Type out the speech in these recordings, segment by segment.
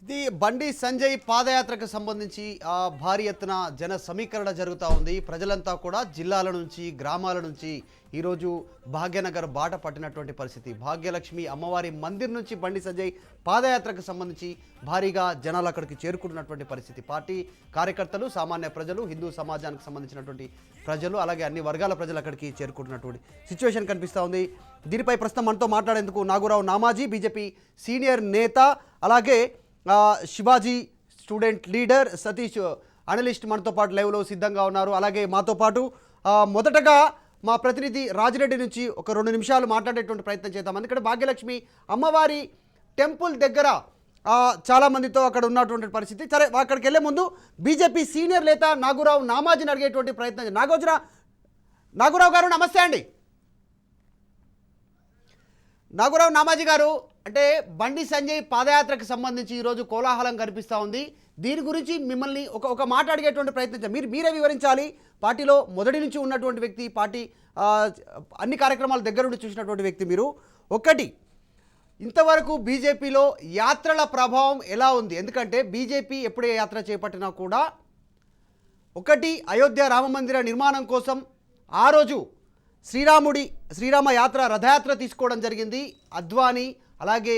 ఇది బండి సంజయ్ పాదయాత్రకు సంబంధించి భారీ ఎత్తున జన సమీకరణ జరుగుతూ ఉంది. ప్రజలంతా కూడా జిల్లాల నుంచి గ్రామాల నుంచి ఈరోజు భాగ్యనగర్ బాట పట్టినటువంటి పరిస్థితి. భాగ్యలక్ష్మి అమ్మవారి మందిర్ నుంచి బండి సంజయ్ పాదయాత్రకు సంబంధించి భారీగా జనాలు అక్కడికి చేరుకుంటున్నటువంటి పరిస్థితి. పార్టీ కార్యకర్తలు, సామాన్య ప్రజలు, హిందూ సమాజానికి సంబంధించినటువంటి ప్రజలు, అలాగే అన్ని వర్గాల ప్రజలు అక్కడికి చేరుకుంటున్నటువంటి సిచ్యువేషన్ కనిపిస్తూ ఉంది. దీనిపై ప్రస్తుతం మనతో మాట్లాడేందుకు నాగూరావు నామాజీ, బీజేపీ సీనియర్ నేత, అలాగే Shivaji student leader Satish analyst మనతో పాటు లైవ్లో సిద్ధంగా ఉన్నారు. అలాగే మాతో పాటు మొదటగా మా ప్రతినిధి రాజిరెడ్డి నుంచి ఒక 2 నిమిషాలు మాట్లాడేటువంటి ప్రయత్నం చేద్దాం. ఎందుకంటే భాగ్యలక్ష్మి అమ్మవారి టెంపుల్ దగ్గర చాలామందితో అక్కడ ఉన్నటువంటి పరిస్థితి. సరే, అక్కడికి వెళ్ళే ముందు బీజేపీ సీనియర్ నేత నాగూరావు నామాజీని అడిగేటువంటి ప్రయత్నం. నాగూరావు గారు నమస్తే అండి. నాగూరావు నామాజీ గారు, అంటే బండి సంజయ్ పాదయాత్రకు సంబంధించి ఈరోజు కోలాహలం కనిపిస్తూ ఉంది. దీని గురించి మిమ్మల్ని ఒక మాట అడిగేటువంటి ప్రయత్నం మీరే వివరించాలి. పార్టీలో మొదటి నుంచి ఉన్నటువంటి వ్యక్తి, పార్టీ అన్ని కార్యక్రమాలు దగ్గర నుండి చూసినటువంటి వ్యక్తి మీరు. ఒకటి, ఇంతవరకు బీజేపీలో యాత్రల ప్రభావం ఎలా ఉంది? ఎందుకంటే బీజేపీ ఎప్పుడే యాత్ర చేపట్టినా కూడా ఒకటి అయోధ్య రామమందిర నిర్మాణం కోసం ఆ రోజు శ్రీరామ యాత్ర, రథయాత్ర తీసుకోవడం జరిగింది. అద్వానీ అలాగే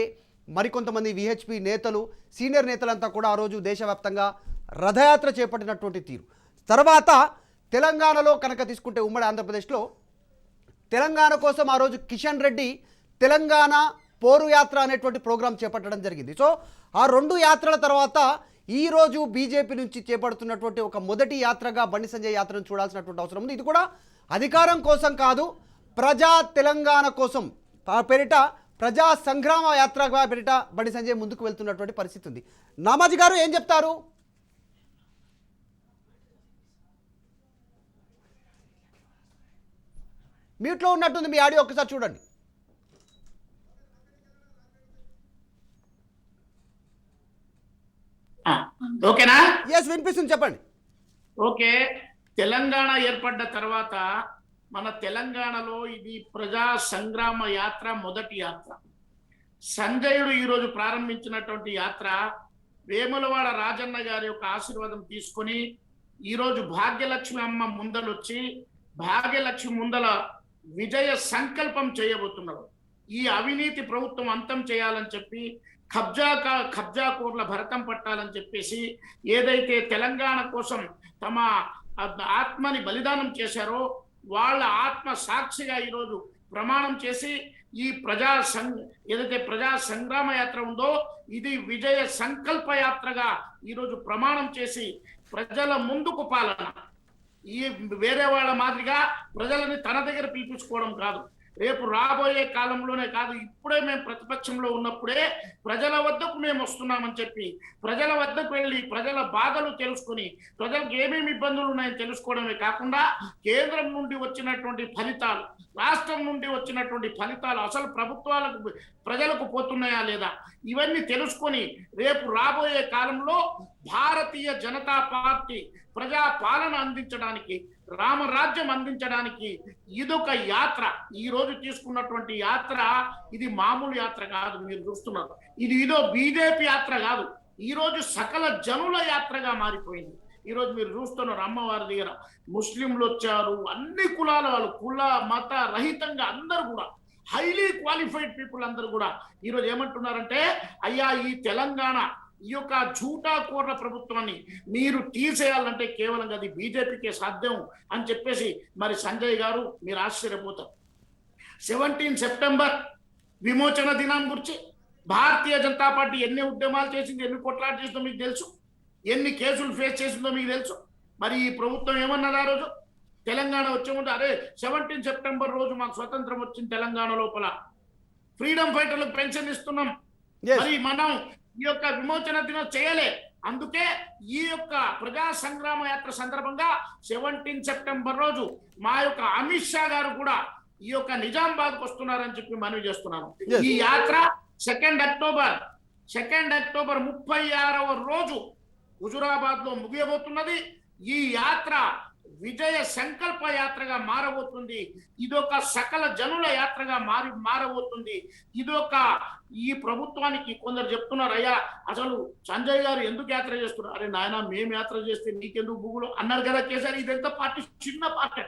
మరికొంతమంది విహెచ్పి నేతలు, సీనియర్ నేతలంతా కూడా ఆ రోజు దేశవ్యాప్తంగా రథయాత్ర చేపట్టినటువంటి తీరు. తర్వాత తెలంగాణలో కనుక తీసుకుంటే, ఉమ్మడి ఆంధ్రప్రదేశ్లో తెలంగాణ కోసం ఆ రోజు కిషన్ రెడ్డి తెలంగాణ పోరు యాత్ర అనేటువంటి ప్రోగ్రాం చేపట్టడం జరిగింది. సో ఆ 2 యాత్రల తర్వాత ఈరోజు బీజేపీ నుంచి చేపడుతున్నటువంటి ఒక మొదటి యాత్రగా బండి సంజయ్ యాత్రను చూడాల్సినటువంటి అవసరం ఉంది. ఇది కూడా అధికారం కోసం కాదు, ప్రజా తెలంగాణ కోసం పేరిట ప్రజా సంగ్రామ యాత్రగా పేరిట బండి సంజయ్ ముందుకు వెళ్తున్నటువంటి పరిస్థితి ఉంది. నామాజీ గారు ఏం చెప్తారు? మ్యూట్లో ఉన్నట్టుంది మీ ఆడియో, ఒక్కసారి చూడండి. ఓకేనా? ఎస్, వినిపిస్తుంది, చెప్పండి. ఓకే. తెలంగాణ ఏర్పడ్డ తర్వాత మన తెలంగాణలో ఇది ప్రజా సంగ్రామ యాత్ర మొదటి యాత్ర. సంజయుడు ఈరోజు ప్రారంభించినటువంటి యాత్ర వేములవాడ రాజన్న గారి యొక్క ఆశీర్వాదం తీసుకొని ఈరోజు భాగ్యలక్ష్మి అమ్మ ముందలొచ్చి భాగ్యలక్ష్మి ముందల విజయ సంకల్పం చేయబోతున్నారు. ఈ అవినీతి ప్రభుత్వం అంతం చేయాలని చెప్పి, కబ్జాకోర్ల భరతం పట్టాలని చెప్పేసి, ఏదైతే తెలంగాణ కోసం తమ ఆత్మని బలిదానం చేశారో వాళ్ళ ఆత్మ సాక్షిగా ఈరోజు ప్రమాణం చేసి ఈ ఏదైతే ప్రజా సంగ్రామ యాత్ర ఉందో ఇది విజయ సంకల్ప యాత్రగా ఈరోజు ప్రమాణం చేసి ప్రజల ముందుకు పాలన, ఈ వేరే వాళ్ళ మాదిరిగా ప్రజలని తన దగ్గర పిలిపించుకోవడం కాదు, రేపు రాబోయే కాలంలోనే కాదు, ఇప్పుడే మేము ప్రతిపక్షంలో ఉన్నప్పుడే ప్రజల వద్దకు మేము వస్తున్నామని చెప్పి ప్రజల వద్దకు వెళ్ళి ప్రజల బాధలు తెలుసుకుని ప్రజలకు ఏమేమి ఇబ్బందులు ఉన్నాయని తెలుసుకోవడమే కాకుండా కేంద్రం నుండి వచ్చినటువంటి ఫలితాలు, రాష్ట్రం నుండి వచ్చినటువంటి ఫలితాలు అసలు ప్రభుత్వాలకు ప్రజలకు పోతున్నాయా లేదా ఇవన్నీ తెలుసుకొని రేపు రాబోయే కాలంలో భారతీయ జనతా పార్టీ ప్రజా పాలన అందించడానికి, రామరాజ్యం అందించడానికి ఇదొక యాత్ర. ఈ రోజు తీసుకున్నటువంటి యాత్ర ఇది మామూలు యాత్ర కాదు. మీరు చూస్తున్నారు, ఇదో బీజేపీ యాత్ర కాదు, ఈ రోజు సకల జనుల యాత్రగా మారిపోయింది. ఈరోజు మీరు చూస్తున్నారు, అమ్మవారి దగ్గర ముస్లింలు వచ్చారు, అన్ని కులాల వాళ్ళు, కుల మత రహితంగా అందరూ కూడా హైలీ క్వాలిఫైడ్ పీపుల్ అందరూ కూడా ఈరోజు ఏమంటున్నారంటే, అయ్యా ఈ తెలంగాణ ఈ యొక్క జూటా కోర్ల ప్రభుత్వాన్ని మీరు తీసేయాలంటే కేవలం అది బీజేపీకే సాధ్యం అని చెప్పేసి మరి సంజయ్ గారు మీరు ఆశ్చర్యపోతారు. 17 సెప్టెంబర్ విమోచన దినం గురించి భారతీయ జనతా పార్టీ ఎన్ని ఉద్యమాలు చేసింది, ఎన్ని కొట్లాట చేసిందో మీకు తెలుసు, ఎన్ని కేసులు ఫేస్ చేసిందో మీకు తెలుసు. మరి ఈ ప్రభుత్వం ఏమన్నది ఆ రోజు తెలంగాణ వచ్చే ముందు, అరే 17 సెప్టెంబర్ రోజు మాకు స్వతంత్రం వచ్చింది, తెలంగాణ లోపల ఫ్రీడమ్ ఫైటర్లకు పెన్షన్ ఇస్తున్నాం, మరి మనం ఈ యొక్క విమోచన దినం చేయలే. అందుకే ఈ యొక్క ప్రజా సంగ్రామ యాత్ర సందర్భంగా 17 సెప్టెంబర్ రోజు మా యొక్క అమిత్ షా గారు కూడా ఈ యొక్క నిజామాబాద్కు వస్తున్నారని చెప్పి మనవి చేస్తున్నాను. ఈ యాత్ర 2 అక్టోబర్ 36వ రోజు హుజురాబాద్ లో ముగియబోతున్నది. ఈ యాత్ర విజయ సంకల్ప యాత్రగా మారబోతుంది. ఇదొక సకల జనుల యాత్రగా మారబోతుంది. ఇదొక ఈ ప్రభుత్వానికి కొందరు చెప్తున్నారు, అయ్యా అసలు సంజయ్ గారు ఎందుకు యాత్ర చేస్తున్నారు? అరే నాయన, మేము యాత్ర చేస్తే నీకెందుకు బుగులు అన్నారు కదా కేసీఆర్. ఇదంతా పార్టీ చిన్న పార్టీ,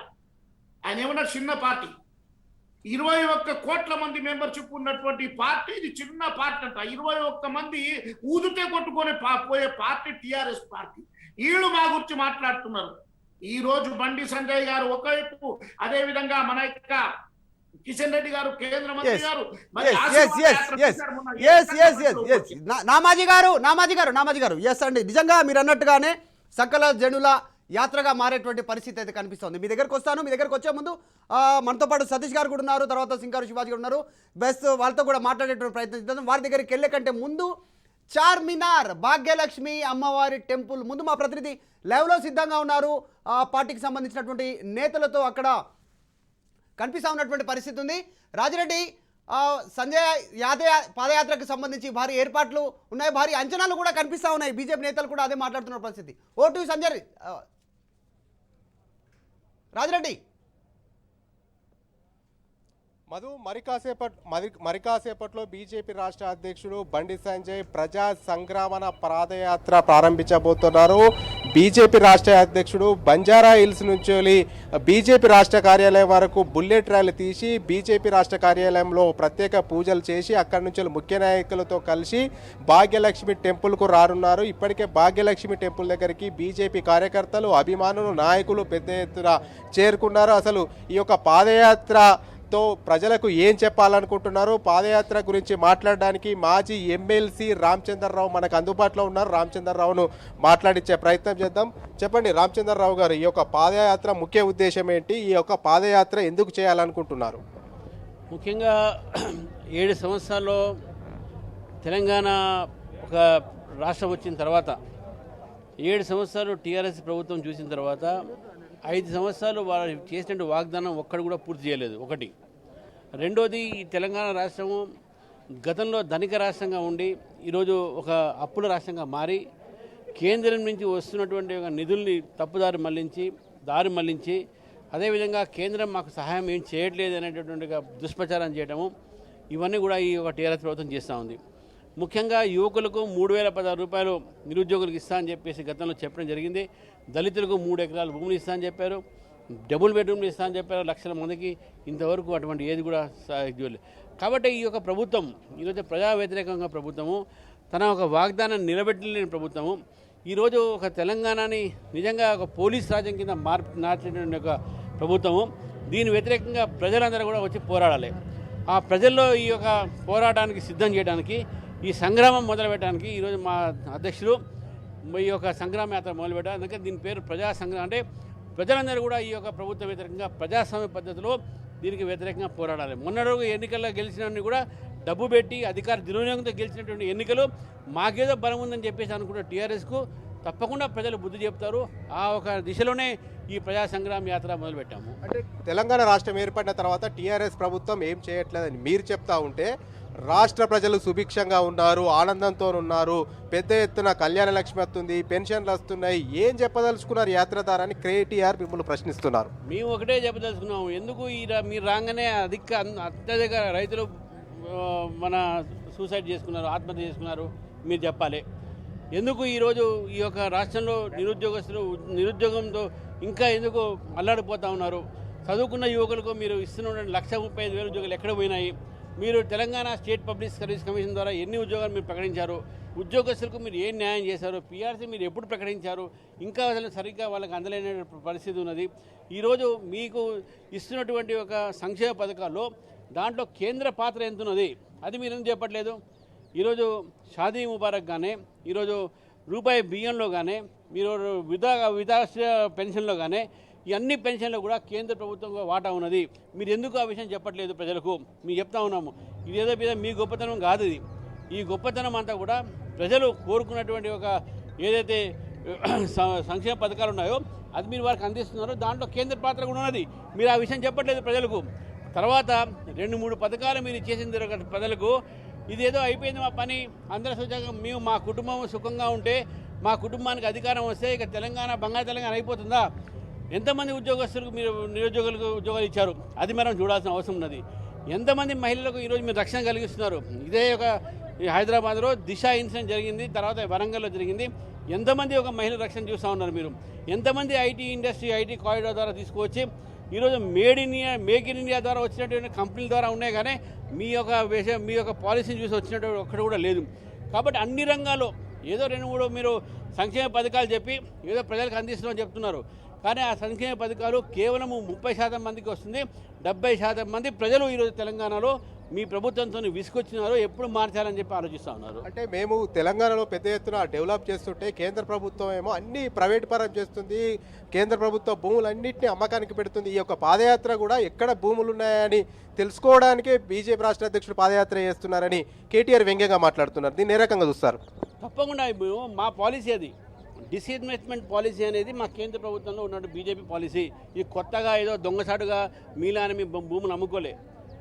ఆయన ఏమన్నా చిన్న పార్టీ, 21 కోట్ల మంది మెంబర్షిప్ ఉన్నటువంటి పార్టీ, ఇది చిన్న పార్టీ అంట. 21 మంది ఊదితే కొట్టుకొని పోయే పార్టీ టిఆర్ఎస్ పార్టీ. వీళ్ళు మా గురించి మాట్లాడుతున్నారు. ఈ రోజు బండి సంజయ్ గారు ఒకవైపు, అదే విధంగా మన యొక్క కిషన్ రెడ్డి గారు కేంద్ర మంత్రి గారు, నామాజీ గారు ఎస్ అండి, నిజంగా మీరు అన్నట్టుగానే సకల జనుల యాత్రగా మారేటువంటి పరిస్థితి అయితే కనిపిస్తుంది. మీ దగ్గరకు వస్తాను. మీ దగ్గరకు వచ్చే ముందు మనతో పాటు సతీష్ గారు కూడా ఉన్నారు, తర్వాత సింగారు శివాజీ గారు ఉన్నారు. బెస్ట్ వాళ్ళతో కూడా మాట్లాడేటువంటి ప్రయత్నం చేద్దాం. వారి దగ్గరికి వెళ్ళే కంటే ముందు చార్మినార్ భాగ్యలక్ష్మి అమ్మవారి టెంపుల్ ముందు మా ప్రతినిధి లైవ్లో సిద్ధంగా ఉన్నారు. పార్టీకి సంబంధించినటువంటి నేతలతో అక్కడ కనిపిస్తూ ఉన్నటువంటి పరిస్థితి ఉంది. రాజిరెడ్డి, సంజయ్ పాదయాత్రకు సంబంధించి భారీ ఏర్పాట్లు ఉన్నాయి, భారీ అంచనాలు కూడా కనిపిస్తూ ఉన్నాయి. బీజేపీ నేతలు కూడా అదే మాట్లాడుతున్న పరిస్థితి. ఓటు సంజయ్. రాజిరెడ్డి మధు, మరి కాసేపట్లో బీజేపీ రాష్ట్ర అధ్యక్షుడు బండి సంజయ్ ప్రజా సంగ్రామణ పాదయాత్ర ప్రారంభించబోతున్నారు. బీజేపీ రాష్ట్ర అధ్యక్షుడు బంజారా హిల్స్ నుంచి బీజేపీ రాష్ట్ర కార్యాలయం వరకు బుల్లెట్ ర్యాలీ తీసి బీజేపీ రాష్ట్ర కార్యాలయంలో ప్రత్యేక పూజలు చేసి అక్కడి నుంచి ముఖ్య నాయకులతో కలిసి భాగ్యలక్ష్మి టెంపుల్కు రానున్నారు. ఇప్పటికే భాగ్యలక్ష్మి టెంపుల్ దగ్గరికి బీజేపీ కార్యకర్తలు, అభిమానులు, నాయకులు పెద్ద ఎత్తున చేరుకున్నారు. అసలు ఈ యొక్క పాదయాత్ర ప్రజలకు ఏం చెప్పాలనుకుంటున్నారు, పాదయాత్ర గురించి మాట్లాడడానికి మాజీ ఎమ్మెల్సీ రామచంద్రరావు మనకు అందుబాటులో ఉన్నారు. రామచంద్రరావును మాట్లాడించే ప్రయత్నం చేద్దాం. చెప్పండి రామచంద్రరావు గారు, ఈ యొక్క పాదయాత్ర ముఖ్య ఉద్దేశం ఏంటి? ఈ యొక్క పాదయాత్ర ఎందుకు చేయాలనుకుంటున్నారు? ముఖ్యంగా 7 సంవత్సరాల్లో తెలంగాణ ఒక రాష్ట్రం వచ్చిన తర్వాత, 7 సంవత్సరాలు టీఆర్ఎస్ ప్రభుత్వం చూసిన తర్వాత 5 సంవత్సరాలు వాళ్ళు చేసినట్టు వాగ్దానం ఒక్కడు కూడా పూర్తి చేయలేదు. ఒకటి. రెండోది, ఈ తెలంగాణ రాష్ట్రము గతంలో ధనిక రాష్ట్రంగా ఉండి ఈరోజు ఒక అప్పుల రాష్ట్రంగా మారి కేంద్రం నుంచి వస్తున్నటువంటి ఒక నిధుల్ని తప్పుదారి మళ్లించి అదేవిధంగా కేంద్రం మాకు సహాయం ఏం చేయట్లేదు అనేటటువంటి దుష్ప్రచారం చేయడము, ఇవన్నీ కూడా ఈ ఒక టీఆర్ఎస్ ప్రభుత్వం చేస్తూ ఉంది. ముఖ్యంగా యువకులకు 3,016 రూపాయలు నిరుద్యోగులకు ఇస్తా అని చెప్పేసి గతంలో చెప్పడం జరిగింది. దళితులకు 3 ఎకరాల భూములు ఇస్తా అని చెప్పారు, డబుల్ బెడ్రూమ్లు ఇస్తా అని చెప్పారు, లక్షల మందికి. ఇంతవరకు అటువంటి ఏది కూడా కాబట్టి ఈ యొక్క ప్రభుత్వం ఈరోజు ప్రజా వ్యతిరేకంగా ప్రభుత్వము, తన ఒక వాగ్దానాన్ని నిలబెట్టలేని ప్రభుత్వము, ఈరోజు ఒక తెలంగాణని నిజంగా ఒక పోలీస్ రాజ్యం కింద మార్చినటువంటి ఒక ప్రభుత్వము. దీని వ్యతిరేకంగా ప్రజలందరూ కూడా వచ్చి పోరాడాలి. ఆ ప్రజల్లో ఈ యొక్క పోరాటానికి సిద్ధం చేయడానికి, ఈ సంగ్రామం మొదలుపెట్టడానికి ఈరోజు మా అధ్యక్షులు ఈ యొక్క సంగ్రామ యాత్ర మొదలుపెట్టారు. అందుకే దీని పేరు ప్రజా సంగ్రామం. అంటే ప్రజలందరూ కూడా ఈ యొక్క ప్రభుత్వ వ్యతిరేకంగా ప్రజాస్వామ్య పద్ధతిలో దీనికి వ్యతిరేకంగా పోరాడాలి. మొన్నటి ఎన్నికల్లో గెలిచినవన్నీ కూడా డబ్బు పెట్టి అధికార దుర్వినియోగంతో గెలిచినటువంటి ఎన్నికలు, మాకేదో బలం ఉందని చెప్పేసి అనుకున్న టీఆర్ఎస్కు తప్పకుండా ప్రజలు బుద్ధి చెప్తారు. ఆ ఒక దిశలోనే ఈ ప్రజా సంగ్రామ యాత్ర మొదలుపెట్టాము. అంటే తెలంగాణ రాష్ట్రం ఏర్పడిన తర్వాత టీఆర్ఎస్ ప్రభుత్వం ఏం చేయట్లేదని మీరు చెప్తా ఉంటే, రాష్ట్ర ప్రజలు సుభిక్షంగా ఉన్నారు, ఆనందంతో ఉన్నారు, పెద్ద ఎత్తున కళ్యాణ లక్ష్మి వస్తుంది, పెన్షన్లు వస్తున్నాయి, ఏం చెప్పదలుచుకున్నారు యాత్రధారని కేటీఆర్ మిమ్మల్ని ప్రశ్నిస్తున్నారు. మేము ఒకటే చెప్పదలుచుకున్నాము, ఎందుకు మీరు రాగానే అత్యధిక రైతులు మన సూసైడ్ చేసుకున్నారు, ఆత్మహత్య చేసుకున్నారు, మీరు చెప్పాలి. ఎందుకు ఈరోజు ఈ యొక్క రాష్ట్రంలో నిరుద్యోగంతో ఇంకా ఎందుకు అల్లాడిపోతూ ఉన్నారు? చదువుకున్న యువకులకు మీరు ఇస్తున్న 1,35,000 ఉద్యోగాలు ఎక్కడ పోయినాయి? మీరు Telangana state public service commission ద్వారా ఎన్ని ఉద్యోగాలు మీరు ప్రకటించారు? ఉద్యోగస్తులకు మీరు ఏం న్యాయం చేశారు? పీఆర్సీ మీరు ఎప్పుడు ప్రకటించారు? ఇంకా అసలు సరిగ్గా వాళ్ళకి అందలేని పరిస్థితి ఉన్నది. ఈరోజు మీకు ఇస్తున్నటువంటి ఒక సంక్షేమ పథకాల్లో దాంట్లో కేంద్ర పాత్ర ఎంత ఉన్నది, అది మీరు ఎందుకు చెప్పట్లేదు? ఈరోజు షాదీ ముబారక్ కానీ, ఈరోజు రూపాయి బియ్యంలో కానీ, మీరు విధాశ్ర పెన్షన్లో కానీ, ఈ అన్ని పెన్షన్లో కూడా కేంద్ర ప్రభుత్వం వాటా ఉన్నది. మీరు ఎందుకు ఆ విషయం చెప్పట్లేదు ప్రజలకు? మేము చెప్తా ఉన్నాము, ఇదేదో మీద మీ గొప్పతనం కాదు. ఇది ఈ గొప్పతనం అంతా కూడా ప్రజలు కోరుకున్నటువంటి ఒక ఏదైతే సంక్షేమ పథకాలు ఉన్నాయో అది మీరు వారికి అందిస్తున్నారో దాంట్లో కేంద్ర పాత్ర కూడా ఉన్నది. మీరు ఆ విషయం చెప్పట్లేదు ప్రజలకు. తర్వాత 2-3 పథకాలు మీరు చేసిన ప్రజలకు ఇదేదో అయిపోయింది మా పని, అందరూ సుఖంగా మేము మా కుటుంబం సుఖంగా ఉంటే, మా కుటుంబానికి అధికారం వస్తే ఇక తెలంగాణ బంగారు తెలంగాణ అయిపోతుందా? ఎంతమంది ఉద్యోగస్తులకు మీరు నిరుద్యోగులకు ఉద్యోగాలు ఇచ్చారు, అది మనం చూడాల్సిన అవసరం ఉన్నది. ఎంతమంది మహిళలకు ఈరోజు మీరు రక్షణ కలిగిస్తున్నారు. ఇదే ఒక హైదరాబాద్లో దిశ ఇన్సిడెంట్ జరిగింది, తర్వాత వరంగల్లో జరిగింది. ఎంతమంది ఒక మహిళ రక్షణ చూస్తూ ఉన్నారు మీరు. ఎంతమంది ఐటీ ఇండస్ట్రీ, ఐటీ కారిడార్ ద్వారా తీసుకువచ్చి ఈరోజు మేక్ ఇన్ ఇండియా ద్వారా వచ్చినటువంటి కంపెనీల ద్వారా ఉన్నాయి, కానీ మీ యొక్క పాలసీని చూసి వచ్చినటువంటి ఒక్కటి కూడా లేదు. కాబట్టి అన్ని రంగాల్లో ఏదో 2-3 మీరు సంక్షేమ పథకాలు చెప్పి ఏదో ప్రజలకు అందిస్తున్నామని చెప్తున్నారు, కానీ ఆ సంక్షేమ పథకాలు కేవలం 30% మందికి వస్తుంది. 70% మంది ప్రజలు ఈరోజు తెలంగాణలో మీ ప్రభుత్వంతో విసుకొచ్చినారు, ఎప్పుడు మార్చాలని చెప్పి ఆలోచిస్తూ ఉన్నారు. అంటే మేము తెలంగాణలో పెద్ద ఎత్తున డెవలప్ చేస్తుంటే కేంద్ర ప్రభుత్వం ఏమో అన్ని ప్రైవేట్ పరం చేస్తుంది, కేంద్ర ప్రభుత్వ భూములన్నింటినీ అమ్మకానికి పెడుతుంది. ఈ యొక్క పాదయాత్ర కూడా ఎక్కడ భూములు ఉన్నాయని తెలుసుకోవడానికే బీజేపీ రాష్ట్ర అధ్యక్షుడు పాదయాత్ర చేస్తున్నారని కేటీఆర్ వ్యంగ్యంగా మాట్లాడుతున్నారు. దీన్ని ఏ రకంగా చూస్తారు? తప్పకుండా మా పాలసీ అది డిస్ఇన్వెస్ట్మెంట్ పాలసీ అనేది మా కేంద్ర ప్రభుత్వంలో ఉన్న బీజేపీ పాలసీ. ఇది కొత్తగా ఏదో దొంగసాటుగా మీలాని మీ భూములు అమ్ముకోలే.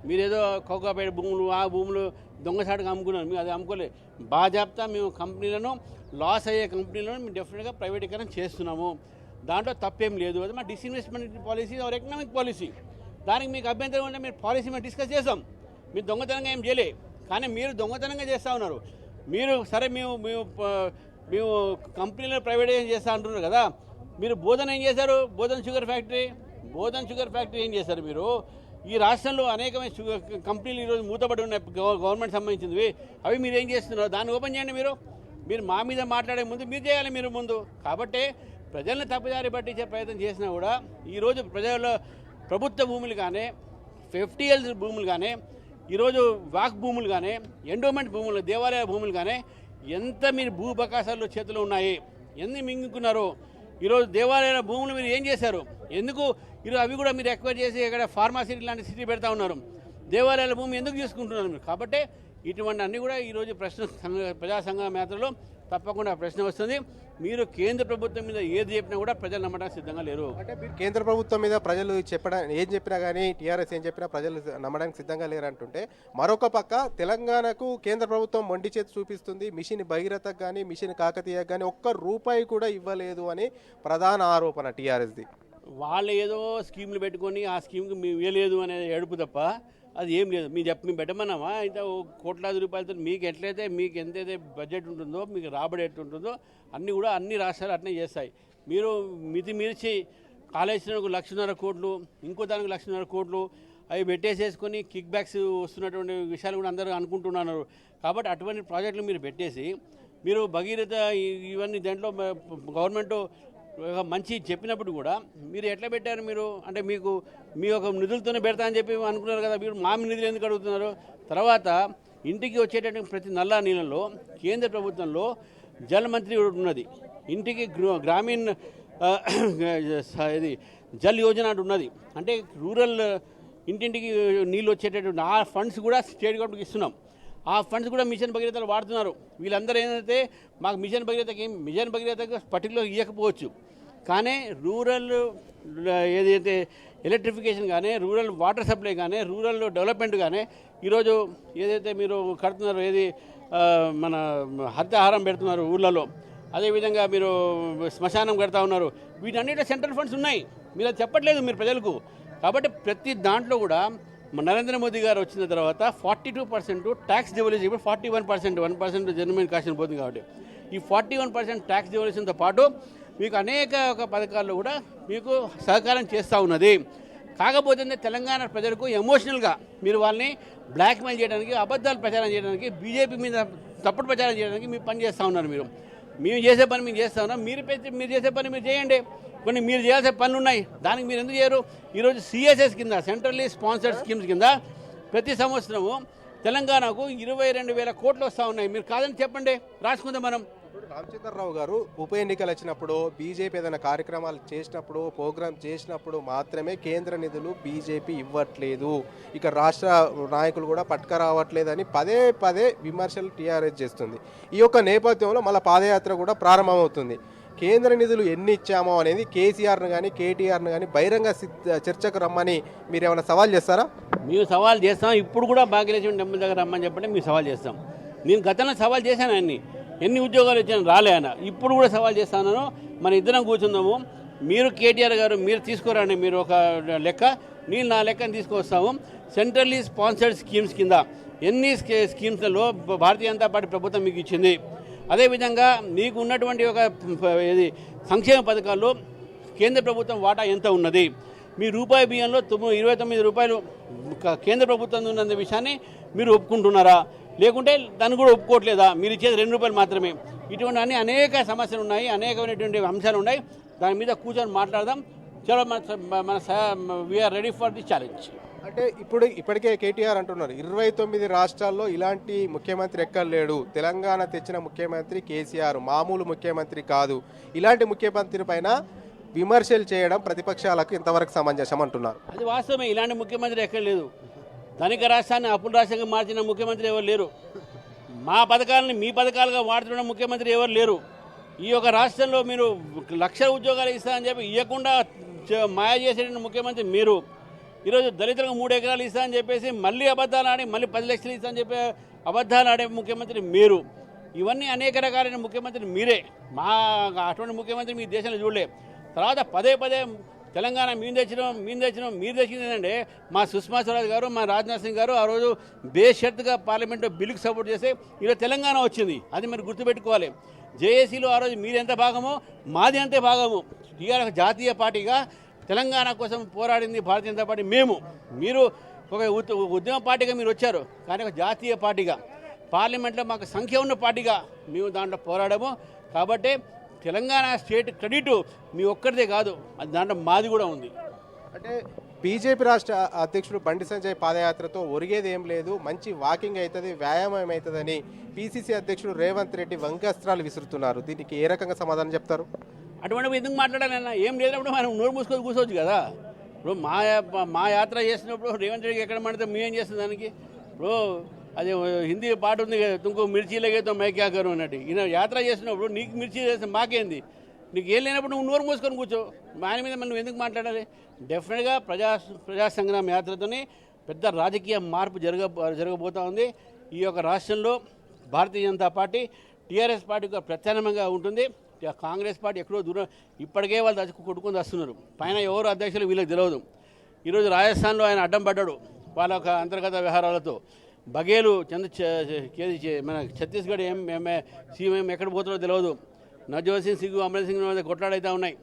మీరేదో కోకాపేట భూములు, ఆ భూములు దొంగసాటుగా అమ్ముకున్నారు. మేము అది అమ్ముకోలే. బాజాప్తా మేము కంపెనీలను, లాస్ అయ్యే కంపెనీలను మేము డెఫినెట్గా ప్రైవేటీకరణ చేస్తున్నాము. దాంట్లో తప్పేం లేదు. అది మా disinvestment policy, hour economic policy. దానికి మీకు అభ్యంతరం ఉంటే మీరు పాలసీ మేము డిస్కస్ చేస్తాం. మీరు దొంగతనంగా ఏం చేయలే, కానీ మీరు దొంగతనంగా చేస్తూ ఉన్నారు. మీరు సరే మేము కంపెనీలను ప్రైవేటైజేషన్ చేస్తూ అంటున్నారు కదా, మీరు బోధన ఏం చేశారు? బోధన్ షుగర్ ఫ్యాక్టరీ ఏం చేశారు మీరు? ఈ రాష్ట్రంలో అనేకమైన కంపెనీలు ఈరోజు మూతపడి ఉన్నాయి, గవర్నమెంట్ సంబంధించినవి. అవి మీరు ఏం చేస్తున్నారు? దాన్ని ఓపెన్ చేయండి. మీరు మా మీద మాట్లాడే ముందు మీరు చేయాలి. మీరు ముందు కాబట్టి ప్రజలను తప్పుదారి పట్టించే ప్రయత్నం చేసినా కూడా ఈరోజు ప్రజల్లో ప్రభుత్వ భూములు కానీ, FTL భూములు కానీ, ఈరోజు వాక్ భూములు కానీ, ఎండోమెంట్ భూములు, దేవాలయ భూములు కానీ ఎంత మీరు భూబకాసాలు చేతిలో ఉన్నాయి, ఎన్ని మింగుకున్నారు. ఈరోజు దేవాలయాల భూములు మీరు ఏం చేశారు? ఎందుకు ఈరోజు అవి కూడా మీరు ఎక్వైర్ చేసి ఇక్కడ ఫార్మాసిటీ లాంటి సిటీ పెడతా ఉన్నారు. దేవాలయాల భూమి ఎందుకు తీసుకుంటున్నారు మీరు? కాబట్టి ఇటువంటి అన్నీ కూడా ఈరోజు ప్రజా సంఘం యాత్రలో తప్పకుండా ప్రశ్న వస్తుంది. మీరు కేంద్ర ప్రభుత్వం మీద ఏది చెప్పినా కూడా ప్రజలు నమ్మడానికి సిద్ధంగా లేరు. అంటే మీరు కేంద్ర ప్రభుత్వం మీద ప్రజలు ఏం చెప్పినా కానీ, టీఆర్ఎస్ ఏం చెప్పినా ప్రజలు నమ్మడానికి సిద్ధంగా లేరు అంటుంటే, మరొక పక్క తెలంగాణకు కేంద్ర ప్రభుత్వం మొండి చేతి చూపిస్తుంది. మిషన్ భగీరథకు కానీ, మిషన్ కాకతీయకు కానీ ₹1 కూడా ఇవ్వలేదు అని ప్రధాన ఆరోపణ టీఆర్ఎస్ది. వాళ్ళు ఏదో స్కీమ్లు పెట్టుకొని ఆ స్కీమ్కి మేము ఇవ్వలేదు అనే ఏడుపు తప్ప అది ఏం లేదు. మేము పెట్టమన్నామా? ఇంత కోట్లాది రూపాయలతో మీకు ఎట్లయితే మీకు ఎంతైతే బడ్జెట్ ఉంటుందో, మీకు రాబడి ఎట్టుంటుందో అన్నీ కూడా అన్ని రాష్ట్రాలు అట్నే చేస్తాయి. మీరు మితిమీర్చి కాళేశ్వరంకు 1,00,000 కోట్లు, ఇంకో దానికి 1,00,000 కోట్లు అవి పెట్టేసేసుకొని కిక్ బ్యాక్స్ వస్తున్నటువంటి విషయాలు కూడా అందరూ అనుకుంటున్నారు. కాబట్టి అటువంటి ప్రాజెక్టులు మీరు పెట్టేసి మీరు భగీరథ ఇవన్నీ దాంట్లో గవర్నమెంట్ మంచి చెప్పినప్పుడు కూడా మీరు ఎట్లా పెట్టారు? మీరు అంటే మీకు మీ యొక్క నిధులతోనే పెడతా అని చెప్పి అనుకున్నారు కదా, మీరు మా నిధులు ఎందుకు అడుగుతున్నారు? తర్వాత ఇంటికి వచ్చేటటువంటి ప్రతి నల్లా నీళ్ళలో కేంద్ర ప్రభుత్వంలో జల మంత్రి ఉన్నది. ఇంటికి గ్రామీణ ఇది జల్ యోజన అంటూ ఉన్నది. అంటే రూరల్ ఇంటింటికి నీళ్ళు వచ్చేటటువంటి ఆ ఫండ్స్ కూడా స్టేట్ గవర్నమెంట్కి ఇస్తున్నాం. ఆ ఫండ్స్ కూడా మిషన్ భగీరథలు వాడుతున్నారు. వీళ్ళందరూ ఏంటంటే మాకు మిషన్ భగీరథకు పర్టికులర్ ఇవ్వకపోవచ్చు, కానీ రూరల్ ఏదైతే ఎలక్ట్రిఫికేషన్ కానీ, రూరల్ వాటర్ సప్లై కానీ, రూరల్ డెవలప్మెంట్ కానీ ఈరోజు ఏదైతే మీరు కడుతున్నారు, ఏది మన హత్యాహారం పెడుతున్నారు ఊళ్ళలో, అదేవిధంగా మీరు శ్మశానం కడతా ఉన్నారు, వీటన్నిటిలో సెంట్రల్ ఫండ్స్ ఉన్నాయి. మీరు అది చెప్పట్లేదు మీరు ప్రజలకు. కాబట్టి ప్రతి దాంట్లో కూడా నరేంద్ర మోదీ గారు వచ్చిన తర్వాత 42% ట్యాక్స్ డివల్యూషన్, ఇప్పుడు 41%, 1% జెన్యున్ కాషన్ పోతుంది. కాబట్టి ఈ 41% ట్యాక్స్ డివల్యూషన్తో పాటు మీకు అనేక పథకాల్లో కూడా మీకు సహకారం చేస్తూ ఉన్నది. కాకపోతే తెలంగాణ ప్రజలకు ఎమోషనల్గా మీరు వాళ్ళని బ్లాక్మెయిల్ చేయడానికి, అబద్ధాలు ప్రచారం చేయడానికి, బీజేపీ మీద తప్పుడు ప్రచారం చేయడానికి మీరు పని చేస్తూ ఉన్నారు. మేము చేసే పని మేము చేస్తూ ఉన్నాం. మీరు చేసే పని మీరు చేయండి. కొన్ని మీరు చేయాల్సిన పనులు ఉన్నాయి, దానికి మీరు ఎందుకు చేయరు? ఈరోజు CSS కింద, సెంట్రల్లీ స్పాన్సర్డ్ స్కీమ్స్ కింద ప్రతి సంవత్సరము తెలంగాణకు 22,000 కోట్లు వస్తూ ఉన్నాయి. మీరు కాదని చెప్పండి, రాసుకుందాం మనం. రామచంద్రరావు గారు ఉప ఎన్నికలు వచ్చినప్పుడు, బీజేపీ ఏదైనా కార్యక్రమాలు చేసినప్పుడు, ప్రోగ్రామ్ చేసినప్పుడు మాత్రమే కేంద్ర నిధులు బీజేపీ ఇవ్వట్లేదు, ఇక రాష్ట్ర నాయకులు కూడా పట్టుకరావట్లేదని పదే విమర్శలు టీఆర్ఎస్ చేస్తుంది. ఈ యొక్క నేపథ్యంలో మళ్ళీ పాదయాత్ర కూడా ప్రారంభమవుతుంది. కేంద్ర నిధులు ఎన్ని ఇచ్చామో అనేది కేసీఆర్ను కానీ, కేటీఆర్ను కానీ బహిరంగ చర్చకు రమ్మని మీరు ఏమైనా సవాల్ చేస్తారా? మేము సవాల్ చేస్తాం. ఇప్పుడు కూడా భాగ్యలక్ష్మి టెంపుల్ దగ్గర రమ్మని చెప్పండి, మేము సవాల్ చేస్తాం. నేను గతంలో సవాల్ చేశాను, ఎన్ని ఉద్యోగాలు ఇచ్చాను రాలే అన్న. ఇప్పుడు కూడా సవాల్ చేస్తాను. మన ఇద్దరం కూర్చుందాము, మీరు కేటీఆర్ గారు మీరు తీసుకురండి, మీరు ఒక లెక్క, నేను నా లెక్కను తీసుకొస్తాము. సెంట్రల్లీ స్పాన్సర్డ్ స్కీమ్స్ కింద ఎన్ని స్కీమ్స్లలో భారతీయ జనతా పార్టీ ప్రభుత్వం మీకు ఇచ్చింది, అదేవిధంగా మీకు ఉన్నటువంటి ఒక ఇది సంక్షేమ పథకాల్లో కేంద్ర ప్రభుత్వం వాటా ఎంత ఉన్నది, మీ రూపాయి బియ్యంలో 29 రూపాయలు కేంద్ర ప్రభుత్వం ఉన్న విషయాన్ని మీరు ఒప్పుకుంటున్నారా, లేకుంటే దాన్ని కూడా ఒప్పుకోవట్లేదా, మీరు ఇచ్చేది 2 రూపాయలు మాత్రమే. ఇటువంటి అనేక సమస్యలు ఉన్నాయి, అనేకమైనటువంటి అంశాలు ఉన్నాయి. దాని మీద కూర్చొని మాట్లాడదాం. చలో మన we are ready for the challenge. అంటే ఇప్పటికే కేటీఆర్ అంటున్నారు 29 రాష్ట్రాల్లో ఇలాంటి ముఖ్యమంత్రి ఎక్కడ లేడు, తెలంగాణ తెచ్చిన ముఖ్యమంత్రి కేసీఆర్, మామూలు ముఖ్యమంత్రి కాదు. ఇలాంటి ముఖ్యమంత్రి పైన విమర్శలు చేయడం ప్రతిపక్షాలకు ఇంతవరకు సమంజసం అంటున్నారు. అది వాస్తవమే, ఇలాంటి ముఖ్యమంత్రి ఎక్కడ లేదు. ధనిక రాష్ట్రాన్ని అప్పుల రాష్ట్రంగా మార్చిన ముఖ్యమంత్రి ఎవరు లేరు. మా పథకాలను మీ పథకాలుగా వాడుతున్న ముఖ్యమంత్రి ఎవరు లేరు. ఈ యొక్క రాష్ట్రంలో మీరు 1,00,000 ఉద్యోగాలు ఇస్తామని చెప్పి ఇవ్వకుండా మాయ చేసేట ముఖ్యమంత్రి మీరు. ఈరోజు దళితులకు 3 ఎకరాలు ఇస్తామని చెప్పేసి మళ్ళీ అబద్ధాలు ఆడి మళ్ళీ 10 లక్షలు ఇస్తామని చెప్పి అబద్ధాలు ఆడే ముఖ్యమంత్రి మీరు. ఇవన్నీ అనేక రకాలైన ముఖ్యమంత్రి మీరే. మా అటువంటి ముఖ్యమంత్రి మీ దేశంలో చూడలే. తర్వాత పదే తెలంగాణ మీరు తెచ్చింది ఏంటంటే మా సుష్మా స్వరాజ్ గారు, మా రాజ్నాథ్ సింగ్ గారు ఆ రోజు బేషరతుగా పార్లమెంట్లో బిల్లుకు సపోర్ట్ చేస్తే ఈరోజు తెలంగాణ వచ్చింది. అది మీరు గుర్తుపెట్టుకోవాలి. జేఏసీలో ఆ రోజు మీరెంత భాగమో మాది అంతే భాగము. టీఆర్ఎస్ జాతీయ పార్టీగా తెలంగాణ కోసం పోరాడింది భారతీయ జనతా పార్టీ మేము. మీరు ఒక ఉద్యమ పార్టీగా మీరు వచ్చారు, కానీ ఒక జాతీయ పార్టీగా పార్లమెంట్లో మాకు సంఖ్య ఉన్న పార్టీగా మేము దాంట్లో పోరాడము. కాబట్టి తెలంగాణ స్టేట్ క్రెడిట్ మీ ఒక్కరిదే కాదు, అది దాంట్లో మాది కూడా ఉంది. అంటే బీజేపీ రాష్ట్ర అధ్యక్షుడు బండి సంజయ్ పాదయాత్రతో ఒరిగేది ఏం లేదు, మంచి వాకింగ్ అవుతుంది, వ్యాయామం అవుతుందని పీసీసీ అధ్యక్షుడు రేవంత్ రెడ్డి వంగస్త్రాలు విసురుతున్నారు. దీనికి ఏ రకంగా సమాధానం చెప్తారు? అటువంటి ఎందుకు మాట్లాడాలన్నా, ఏం లేనప్పుడు మనం నోరు మూసుకొని కూర్చోవచ్చు కదా. ఇప్పుడు మా యాత్ర చేసినప్పుడు రేవంత్ రెడ్డికి ఎక్కడ మండితే మేమేం చేస్తుంది దానికి? ఇప్పుడు అది హిందీ పాట ఉంది కదా, తుమ్కు మిర్చి లగేతో मै क्या करूं అన్నట్టు. ఈయన యాత్ర చేసినప్పుడు నీకు మిర్చి చేస్తే మాకేంది, నీకు ఏం లేనప్పుడు నువ్వు నోరు మూసుకొని కూర్చో. ఆయన మీద మనం ఎందుకు మాట్లాడాలి? డెఫినెట్గా ప్రజా సంగ్రామ యాత్రతోనే పెద్ద రాజకీయ మార్పు జరగబోతూ ఉంది. ఈ యొక్క రాష్ట్రంలో భారతీయ జనతా పార్టీ టీఆర్ఎస్ పార్టీకి ప్రత్యామ్నాయంగా ఉంటుంది. కాంగ్రెస్ పార్టీ ఎక్కడో దూరం ఇప్పటికే వాళ్ళు కొట్టుకొని వస్తున్నారు. పైన ఎవరు అధ్యక్షులు వీళ్ళకి తెలియదు. ఈరోజు రాజస్థాన్లో ఆయన అడ్డం పడ్డాడు వాళ్ళ ఒక అంతర్గత వ్యవహారాలతో. బఘేలు మన ఛత్తీస్గఢ్ సీఎం ఎక్కడ పోతుందో తెలియదు. నవజోత్ సింగ్ సిగ్గు, అమరేంద్ర సింగ్ మధ్య కొట్లాడైతే ఉన్నాయి.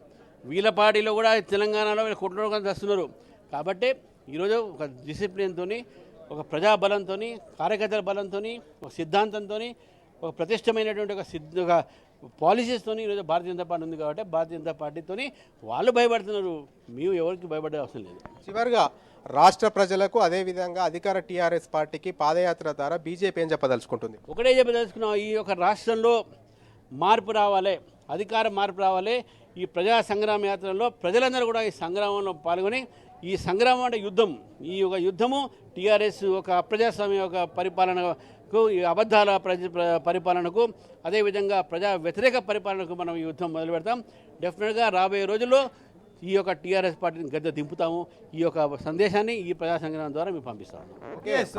వీళ్ళ పార్టీలో కూడా తెలంగాణలో వీళ్ళు కొట్లాడుకొని వస్తున్నారు. కాబట్టి ఈరోజు ఒక డిసిప్లిన్తో, ఒక ప్రజాబలంతో, కార్యకర్తల బలంతో, ఒక సిద్ధాంతంతో, ఒక ప్రతిష్టమైనటువంటి ఒక పాలసీస్తో ఈరోజు భారతీయ జనతా పార్టీ ఉంది. కాబట్టి భారతీయ జనతా పార్టీతో వాళ్ళు భయపడుతున్నారు, మేము ఎవరికి భయపడే అవసరం లేదు. చివరిగా రాష్ట్ర ప్రజలకు అదేవిధంగా అధికార టీఆర్ఎస్ పార్టీకి పాదయాత్ర ద్వారా బీజేపీ ఏం చెప్పదలుచుకుంటుంది? ఒకటే చెప్పదలుచుకున్నాం, ఈ యొక్క రాష్ట్రంలో మార్పు రావాలి, అధికార మార్పు రావాలి. ఈ ప్రజా సంగ్రామ యాత్రలో ప్రజలందరూ కూడా ఈ సంగ్రామంలో పాల్గొని, ఈ సంగ్రామం అంటే యుద్ధం, ఈ యొక్క యుద్ధము టీఆర్ఎస్ ఒక అప్రజాస్వామ్య ఒక పరిపాలనకు, ఈ అబద్ధాల పరిపాలనకు, అదేవిధంగా ప్రజా వ్యతిరేక పరిపాలనకు మనం ఈ యుద్ధం మొదలు పెడతాం. డెఫినెట్గా రాబోయే రోజుల్లో ఈ యొక్క టీఆర్ఎస్ పార్టీని గద్దె దింపుతాము. ఈ యొక్క సందేశాన్ని ఈ ప్రజా సంగ్రామం ద్వారా మేము పంపిస్తాము.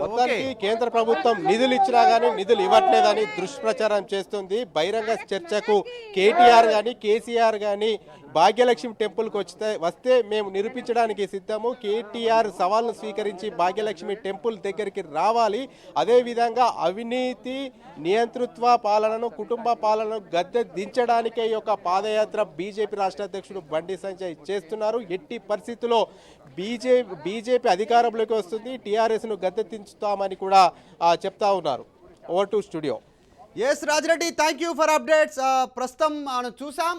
మొత్తానికి కేంద్ర ప్రభుత్వం నిధులు ఇచ్చినా కానీ నిధులు ఇవ్వట్లేదని దుష్ప్రచారం చేస్తుంది. బహిరంగ చర్చకు కేటీఆర్ కానీ కేసీఆర్ కానీ భాగ్యలక్ష్మి టెంపుల్కి వస్తే మేము నిరూపించడానికి సిద్ధము. కేటీఆర్ సవాల్ను స్వీకరించి భాగ్యలక్ష్మి టెంపుల్ దగ్గరికి రావాలి. అదేవిధంగా అవినీతి నియంతృత్వ పాలనను, కుటుంబ పాలనను గద్దె దించడానికే ఈ యొక్క పాదయాత్ర బీజేపీ రాష్ట్ర అధ్యక్షుడు బండి సంజయ్ చేస్తున్నారు. ఎట్టి పరిస్థితుల్లో బీజేపీ అధికారంలోకి వస్తుంది, టీఆర్ఎస్ను గద్దె దించుతామని కూడా చెప్తా ఉన్నారు. Over to studio. S Rajireddy, thank you for updates. ప్రస్తుతం మనం చూసాం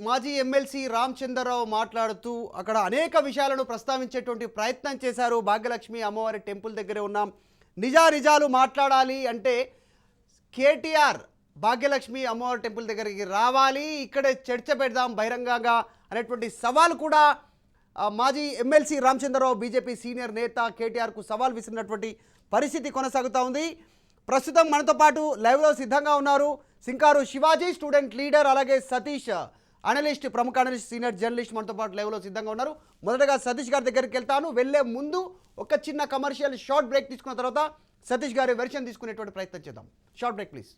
మాజీ ఎమ్మెల్సీ రామచంద్రరావు మాట్లాడుతూ అక్కడ అనేక విషయాలను ప్రస్తావించేటువంటి ప్రయత్నం చేశారు. భాగ్యలక్ష్మి అమ్మవారి టెంపుల్ దగ్గరే ఉన్నాం, నిజాలు మాట్లాడాలి అంటే కేటీఆర్ భాగ్యలక్ష్మి అమ్మవారి టెంపుల్ దగ్గరికి రావాలి, ఇక్కడే చర్చ పెడదాం బహిరంగంగా అనేటువంటి సవాల్ కూడా మాజీ ఎమ్మెల్సీ రామచంద్రరావు బీజేపీ సీనియర్ నేత కేటీఆర్కు సవాల్ విసిరినటువంటి పరిస్థితి కొనసాగుతూ ఉంది. ప్రస్తుతం మనతో పాటు లైవ్లో సిద్ధంగా ఉన్నారు సింకారు శివాజీ, స్టూడెంట్ లీడర్, అలాగే సతీష్ అనలిస్ట్, ప్రముఖ అనలిస్ట్, సీనియర్ జర్నలిస్ట్ మనతో పాటు లైవ్లో సిద్ధంగా ఉన్నారు. మొదటగా సతీష్ గారి దగ్గరికి వెళ్తాను. వెళ్లే ముందు ఒక చిన్న కమర్షియల్ షార్ట్ బ్రేక్ తీసుకున్న తర్వాత సతీష్ గారి వెర్షన్ తీసుకునేటువంటి ప్రయత్నం చేద్దాం. Short break please.